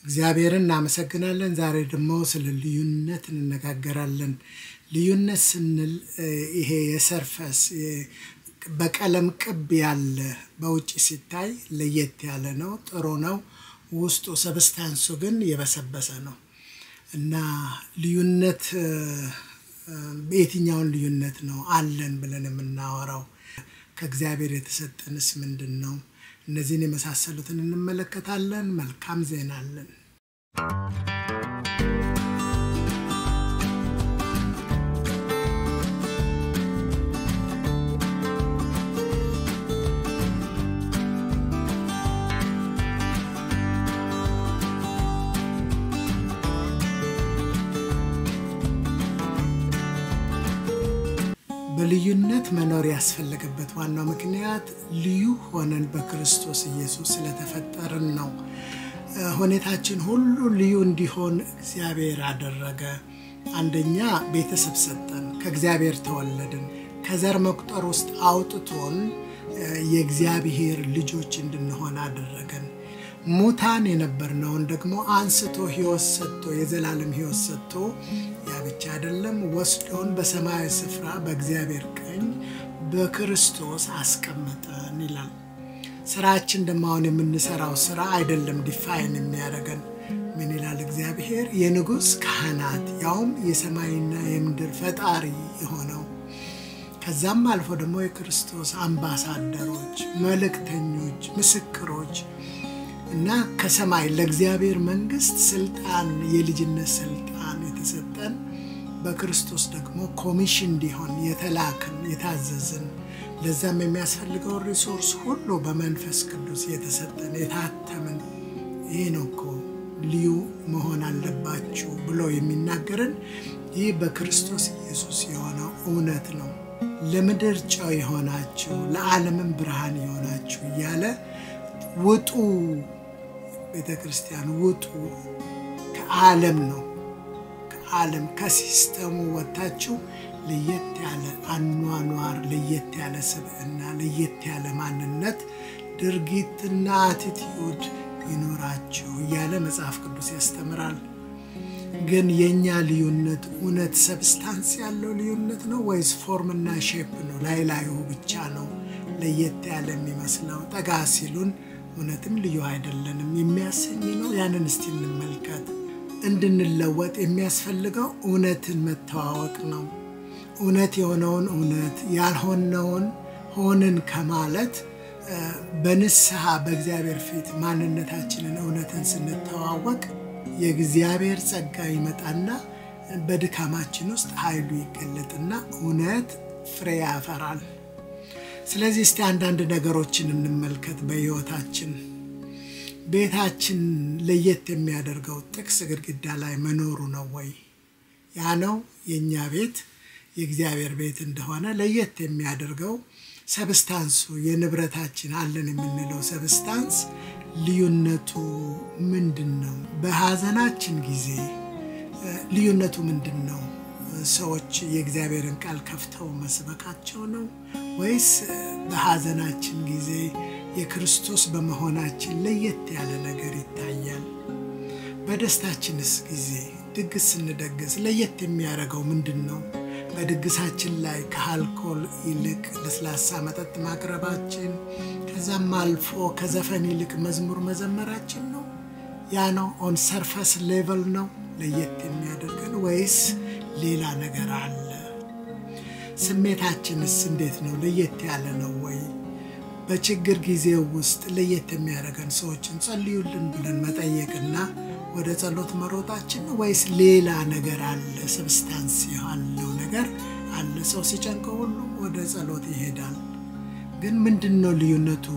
እግዚአብሔርን እናመሰግናለን። ዛሬ ደግሞ ስለ ልዩነት እንነጋገራለን። ልዩነት ስንል ይሄ የሰርፈስ በቀለም ቅብ ያለ በውጭ ሲታይ ለየት ያለ ነው፣ ጥሩ ነው። ውስጡ ሰብስታንሱ ግን የበሰበሰ ነው እና ልዩነት በየትኛው ልዩነት ነው አለን ብለን የምናወራው? ከእግዚአብሔር የተሰጠንስ ምንድነው? እነዚህን የመሳሰሉትን እንመለከታለን። መልካም ዜና አለን። በልዩነት መኖር ያስፈልገበት ዋናው ምክንያት ልዩ ሆነን በክርስቶስ ኢየሱስ ስለተፈጠርን ነው። ሁኔታችን ሁሉ ልዩ እንዲሆን እግዚአብሔር አደረገ። አንደኛ ቤተሰብ ሰጠን፣ ከእግዚአብሔር ተወለድን፣ ከዘር መቁጠር ውስጥ አውጥቶን የእግዚአብሔር ልጆች እንድንሆን አደረገን። ሙታን የነበርነውን ደግሞ አንስቶ ሕይወት ሰጥቶ የዘላለም ሕይወት ሰጥቶ ያ ብቻ አይደለም፣ ወስዶን በሰማያዊ ስፍራ በእግዚአብሔር ቀኝ በክርስቶስ አስቀመጠን ይላል። ስራችን ደግሞ አሁን የምንሰራው ስራ አይደለም ዲፋይን የሚያደርገን። ምን ይላል እግዚአብሔር? የንጉሥ ካህናት ያውም የሰማይና የምድር ፈጣሪ የሆነው ከዛም አልፎ ደግሞ የክርስቶስ አምባሳደሮች፣ መልእክተኞች፣ ምስክሮች እና ከሰማይ ለእግዚአብሔር መንግስት ስልጣን የልጅነት ስልጣን የተሰጠን በክርስቶስ ደግሞ ኮሚሽን እንዲሆን የተላክን የታዘዝን ለዛም የሚያስፈልገው ሪሶርስ ሁሉ በመንፈስ ቅዱስ የተሰጠን የታተምን ይሄ ነው እኮ ልዩ መሆን አለባችሁ ብሎ የሚናገረን ይህ በክርስቶስ ኢየሱስ የሆነው እውነት ነው። ለምድር ጨው የሆናችሁ ለዓለምም ብርሃን የሆናችሁ እያለ ውጡ ቤተክርስቲያን ውጡ ከዓለም ነው ከዓለም ከሲስተሙ ወጣችሁ ለየት ያለ አኗኗር ለየት ያለ ስብዕና ለየት ያለ ማንነት ድርጊትና አቲቲዩድ ይኖራችሁ እያለ መጽሐፍ ቅዱስ ያስተምራል። ግን የኛ ልዩነት እውነት ሰብስታንስ ያለው ልዩነት ነው ወይስ ፎርምና ሼፕ ነው? ላይላዩ ብቻ ነው ለየት ያለ የሚመስለው? ጠጋ ሲሉን እውነትም ልዩ አይደለንም የሚያሰኝ ነው። ያንን እስቲ እንመልከት። እንድንለወጥ የሚያስፈልገው እውነትን መተዋወቅ ነው። እውነት የሆነውን እውነት ያልሆነውን ሆነን ከማለት በንስሐ በእግዚአብሔር ፊት ማንነታችንን እውነትን ስንተዋወቅ የእግዚአብሔር ጸጋ ይመጣና በድካማችን ውስጥ ኃይሉ ይገለጥና እውነት ፍሬ ያፈራል። ስለዚህ እስቲ አንዳንድ ነገሮችን እንመልከት በሕይወታችን። ቤታችን ለየት የሚያደርገው ጥቅስ ግድግዳ ላይ መኖሩ ነው ወይ? ያ ነው የኛ ቤት የእግዚአብሔር ቤት እንደሆነ ለየት የሚያደርገው ሰብስታንሱ የንብረታችን አለን የምንለው ሰብስታንስ ልዩነቱ ምንድነው? በሐዘናችን ጊዜ ልዩነቱ ምንድነው? ሰዎች የእግዚአብሔርን ቃል ከፍተው መስበካቸው ነው ወይስ በሐዘናችን ጊዜ የክርስቶስ በመሆናችን ለየት ያለ ነገር ይታያል? በደስታችንስ ጊዜ ድግስ ስንደግስ ለየት የሚያደርገው ምንድነው? በድግሳችን ላይ ከአልኮል ይልቅ ለስላሳ መጠጥ ማቅረባችን ከዛም አልፎ ከዘፈን ይልቅ መዝሙር መዘመራችን ነው? ያ ነው ኦን ሰርፈስ ሌቨል ነው ለየት የሚያደርገን ወይስ ሌላ ነገር አለ? ስሜታችንስ እንዴት ነው? ለየት ያለ ነው ወይ? በችግር ጊዜው ውስጥ ለየት የሚያደርገን ሰዎችን ጸልዩልን ብለን መጠየቅና ወደ ጸሎት መሮጣችን ወይስ ሌላ ነገር አለ? ሰብስታንስ ያለው ነገር አለ። ሰው ሲጨንቀው ሁሉ ወደ ጸሎት ይሄዳል። ግን ምንድነው ልዩነቱ?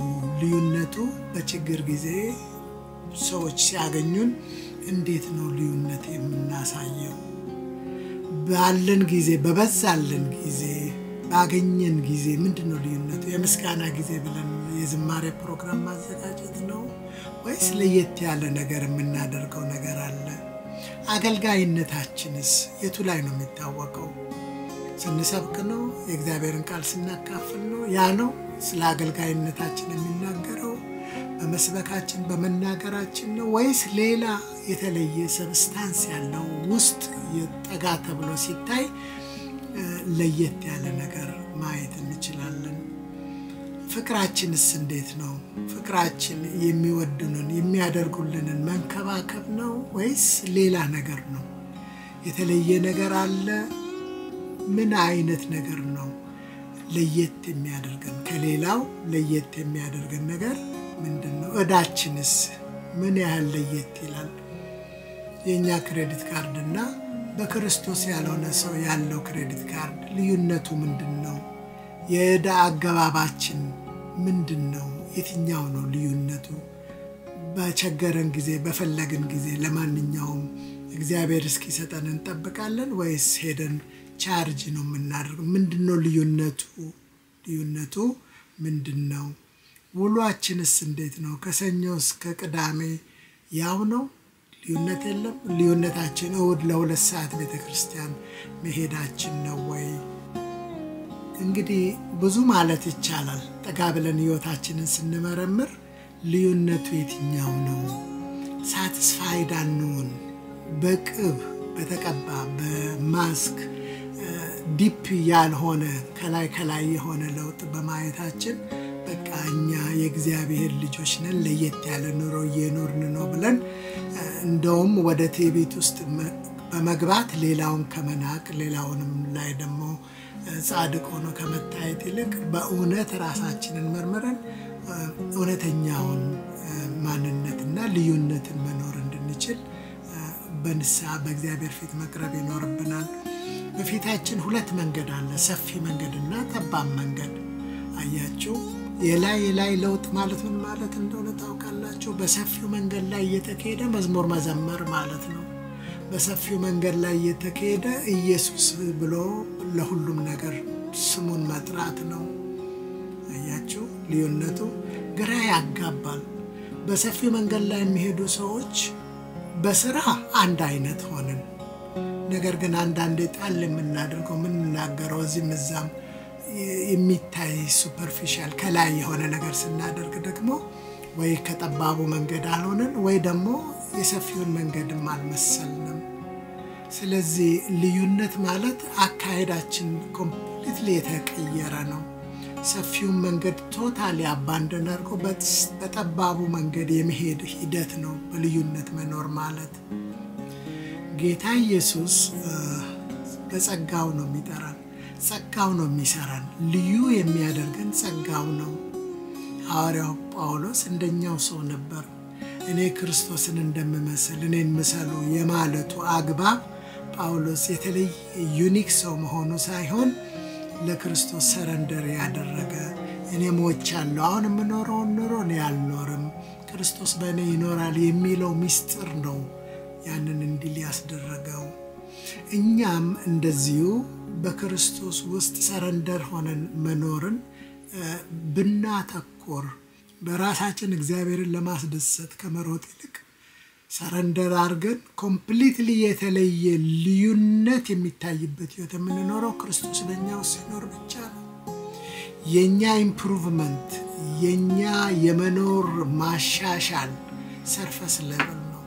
ልዩነቱ በችግር ጊዜ ሰዎች ሲያገኙን እንዴት ነው ልዩነት የምናሳየው? ባለን ጊዜ በበዛልን ጊዜ ባገኘን ጊዜ ምንድነው ልዩነቱ? የምስጋና ጊዜ ብለን የዝማሬ ፕሮግራም ማዘጋጀት ነው ወይስ ለየት ያለ ነገር የምናደርገው ነገር አለ? አገልጋይነታችንስ የቱ ላይ ነው የሚታወቀው? ስንሰብክ ነው? የእግዚአብሔርን ቃል ስናካፍል ነው? ያ ነው ስለ አገልጋይነታችን የሚናገረው በመስበካችን በመናገራችን ነው ወይስ ሌላ የተለየ ሰብስታንስ ያለው ውስጥ የጠጋ ተብሎ ሲታይ ለየት ያለ ነገር ማየት እንችላለን? ፍቅራችንስ እንዴት ነው? ፍቅራችን የሚወዱንን የሚያደርጉልንን መንከባከብ ነው ወይስ ሌላ ነገር ነው? የተለየ ነገር አለ? ምን አይነት ነገር ነው ለየት የሚያደርገን? ከሌላው ለየት የሚያደርገን ነገር ምንድነው? እዳችንስ ምን ያህል ለየት ይላል? የኛ ክሬዲት ካርድና በክርስቶስ ያልሆነ ሰው ያለው ክሬዲት ካርድ ልዩነቱ ምንድነው? የዕዳ አገባባችን ምንድነው? የትኛው ነው ልዩነቱ? በቸገረን ጊዜ በፈለግን ጊዜ ለማንኛውም እግዚአብሔር እስኪሰጠን እንጠብቃለን ወይስ ሄደን ቻርጅ ነው የምናደርገው? ምንድነው ልዩነቱ ምንድነው? ውሏችንስ እንዴት ነው? ከሰኞ እስከ ቅዳሜ ያው ነው? ልዩነት የለም? ልዩነታችን እሁድ ለ2 ሰዓት ቤተክርስቲያን መሄዳችን ነው ወይ? እንግዲህ ብዙ ማለት ይቻላል። ጠጋ ብለን ህይወታችንን ስንመረምር ልዩነቱ የትኛው ነው? ሳቲስፋይድ አንሆን በቅብ በተቀባ በማስክ ዲፕ ያልሆነ ከላይ የሆነ ለውጥ በማየታችን በቃ እኛ የእግዚአብሔር ልጆች ነን ለየት ያለ ኑሮ እየኖርን ነው ብለን እንደውም ወደ ቴቤት ውስጥ በመግባት ሌላውን ከመናቅ ሌላውንም ላይ ደግሞ ጻድቅ ሆኖ ከመታየት ይልቅ በእውነት ራሳችንን መርምረን እውነተኛውን ማንነትና ልዩነትን መኖር እንድንችል በንስሐ በእግዚአብሔር ፊት መቅረብ ይኖርብናል። በፊታችን 2 መንገድ አለ፣ ሰፊ መንገድና ጠባብ መንገድ። አያችሁ የላይ ለውጥ ማለት ምን ማለት እንደሆነ ታውቃላችሁ? በሰፊው መንገድ ላይ እየተከሄደ መዝሙር መዘመር ማለት ነው። በሰፊው መንገድ ላይ እየተከሄደ ኢየሱስ ብሎ ለሁሉም ነገር ስሙን መጥራት ነው። አያችሁ ልዩነቱ ግራ ያጋባል። በሰፊው መንገድ ላይ የሚሄዱ ሰዎች በስራ አንድ አይነት ሆነን ነገር ግን አንዳንዴ ጣል የምናደርገው ምን እናገረው እዚህም እዛም የሚታይ ሱፐርፊሻል ከላይ የሆነ ነገር ስናደርግ ደግሞ ወይ ከጠባቡ መንገድ አልሆነን ወይ ደግሞ የሰፊውን መንገድም አልመሰልንም። ስለዚህ ልዩነት ማለት አካሄዳችን ኮምፕሊትሊ የተቀየረ ነው። ሰፊውን መንገድ ቶታሊ አባንደን አድርጎ በጠባቡ መንገድ የመሄድ ሂደት ነው በልዩነት መኖር ማለት። ጌታ ኢየሱስ በጸጋው ነው የሚጠራን፣ ጸጋው ነው የሚሰራን፣ ልዩ የሚያደርገን ጸጋው ነው። ሐዋርያው ጳውሎስ እንደኛው ሰው ነበር። እኔ ክርስቶስን እንደምመስል እኔን ምሰሉ የማለቱ አግባብ ጳውሎስ የተለየ ዩኒክ ሰው መሆኑ ሳይሆን ለክርስቶስ ሰረንደር ያደረገ እኔ ሞቻለሁ አሁን የምኖረው ኑሮ ነው ያልኖርም ክርስቶስ በእኔ ይኖራል የሚለው ሚስጥር ነው ያንን እንዲል ያስደረገው። እኛም እንደዚሁ በክርስቶስ ውስጥ ሰረንደር ሆነን መኖርን ብናተኮር በራሳችን እግዚአብሔርን ለማስደሰት ከመሮጥ ይልቅ ሰረንደር አድርገን ኮምፕሊትሊ የተለየ ልዩነት የሚታይበት ህይወት የምንኖረው ክርስቶስ በእኛ ውስጥ ሲኖር ብቻ ነው። የኛ ኢምፕሩቭመንት የኛ የመኖር ማሻሻል ሰርፈስ ሌቭል ነው።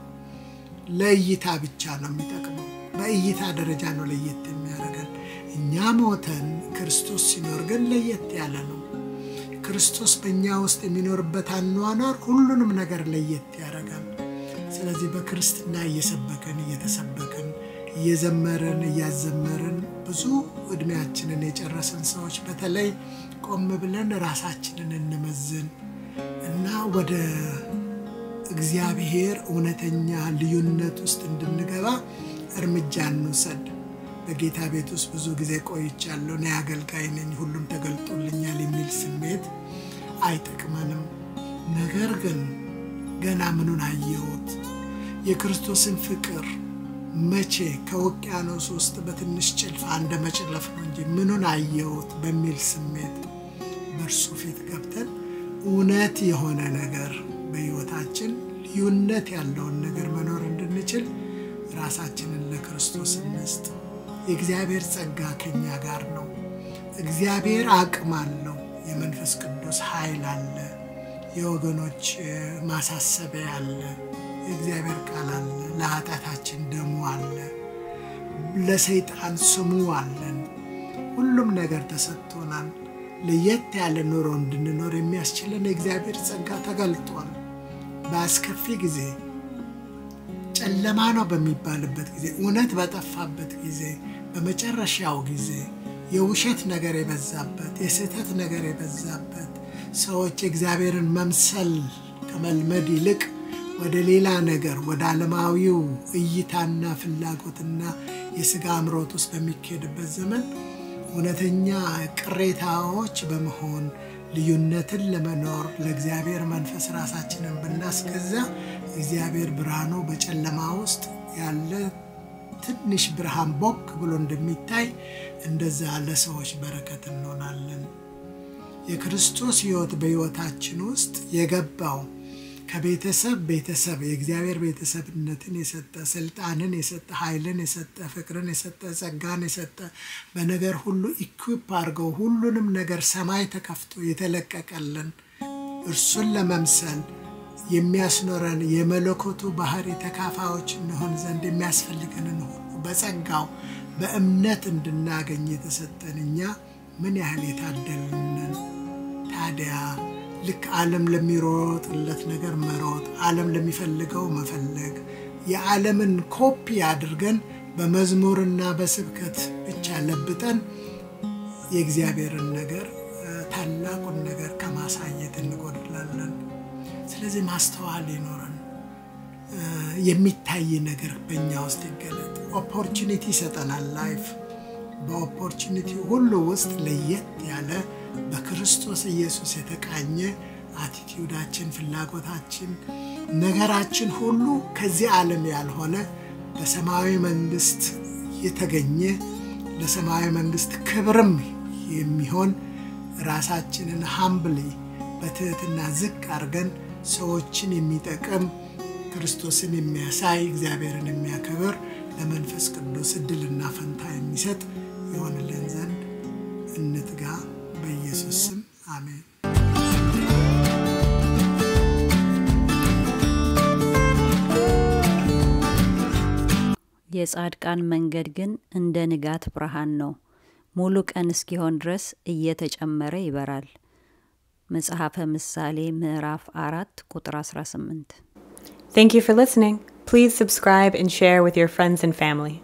ለእይታ ብቻ ነው የሚጠቅመው። በእይታ ደረጃ ነው ለየት የሚያደርገን። እኛ ሞተን ክርስቶስ ሲኖር ግን ለየት ያለ ነው። ክርስቶስ በእኛ ውስጥ የሚኖርበት አኗኗር ሁሉንም ነገር ለየት ያደርጋል። ስለዚህ በክርስትና እየሰበከን እየተሰበከን እየዘመረን እያዘመረን ብዙ እድሜያችንን የጨረሰን ሰዎች በተለይ ቆም ብለን ራሳችንን እንመዝን እና ወደ እግዚአብሔር እውነተኛ ልዩነት ውስጥ እንድንገባ እርምጃ እንውሰድ። በጌታ ቤት ውስጥ ብዙ ጊዜ ቆይቻለሁ፣ እኔ አገልጋይ ነኝ፣ ሁሉም ተገልጦልኛል የሚል ስሜት አይጠቅመንም። ነገር ግን ገና ምኑን አየሁት? የክርስቶስን ፍቅር መቼ ከውቅያኖስ ውስጥ በትንሽ ጭልፋ እንደመጨለፍ ነው እንጂ ምኑን አየሁት በሚል ስሜት በእርሱ ፊት ገብተን እውነት የሆነ ነገር በሕይወታችን ልዩነት ያለውን ነገር መኖር እንድንችል ራሳችንን ለክርስቶስ እንስጥ። የእግዚአብሔር ጸጋ ከኛ ጋር ነው። እግዚአብሔር አቅም አለው። የመንፈስ ቅዱስ ኃይል አለ። የወገኖች ማሳሰቢያ አለ እግዚአብሔር ቃል አለ ለኃጢአታችን ደሙ አለ ለሰይጣን ስሙ አለን ሁሉም ነገር ተሰጥቶናል ለየት ያለ ኑሮ እንድንኖር የሚያስችለን እግዚአብሔር ጸጋ ተገልጧል በአስከፊ ጊዜ ጨለማ ነው በሚባልበት ጊዜ እውነት በጠፋበት ጊዜ በመጨረሻው ጊዜ የውሸት ነገር የበዛበት የስህተት ነገር የበዛበት ሰዎች እግዚአብሔርን መምሰል ከመልመድ ይልቅ ወደ ሌላ ነገር ወደ ዓለማዊው እይታና ፍላጎትና የሥጋ አምሮት ውስጥ በሚኬድበት ዘመን እውነተኛ ቅሬታዎች በመሆን ልዩነትን ለመኖር ለእግዚአብሔር መንፈስ ራሳችንን ብናስገዛ እግዚአብሔር ብርሃኑ በጨለማ ውስጥ ያለ ትንሽ ብርሃን ቦክ ብሎ እንደሚታይ እንደዛ ለሰዎች በረከት እንሆናለን የክርስቶስ ሕይወት በሕይወታችን ውስጥ የገባው ከቤተሰብ የእግዚአብሔር ቤተሰብነትን የሰጠ ስልጣንን የሰጠ ኃይልን የሰጠ ፍቅርን የሰጠ ጸጋን የሰጠ በነገር ሁሉ ኢኩዊፕ አድርገው ሁሉንም ነገር ሰማይ ተከፍቶ የተለቀቀልን እርሱን ለመምሰል የሚያስኖረን የመለኮቱ ባህሪ ተካፋዮች እንሆን ዘንድ የሚያስፈልገንን ሁሉ በጸጋው በእምነት እንድናገኝ የተሰጠን እኛ ምን ያህል የታደልን ታዲያ ልክ ዓለም ለሚሮጥለት ነገር መሮጥ ዓለም ለሚፈልገው መፈለግ የዓለምን ኮፒ አድርገን በመዝሙርና በስብከት ብቻ ለብጠን የእግዚአብሔርን ነገር ታላቁን ነገር ከማሳየት እንጎድላለን ስለዚህ ማስተዋል ይኖረን የሚታይ ነገር በእኛ ውስጥ ይገለጥ ኦፖርቹኒቲ ሰጠናል ላይፍ በኦፖርቹኒቲ ሁሉ ውስጥ ለየት ያለ በክርስቶስ ኢየሱስ የተቃኘ አቲቲዩዳችን ፍላጎታችን ነገራችን ሁሉ ከዚህ ዓለም ያልሆነ በሰማያዊ መንግስት የተገኘ ለሰማያዊ መንግስት ክብርም የሚሆን ራሳችንን ሃምብሊ በትህትና ዝቅ አድርገን ሰዎችን የሚጠቅም ክርስቶስን የሚያሳይ እግዚአብሔርን የሚያከብር ለመንፈስ ቅዱስ ዕድልና ፈንታ የሚሰጥ ይሆንልን ዘንድ እንትጋ በኢየሱስ ስም አሜን የጻድቃን መንገድ ግን እንደ ንጋት ብርሃን ነው ሙሉ ቀን እስኪሆን ድረስ እየተጨመረ ይበራል መጽሐፈ ምሳሌ ምዕራፍ 4 ቁጥር 18 Thank you for listening. Please subscribe and share with your friends and family.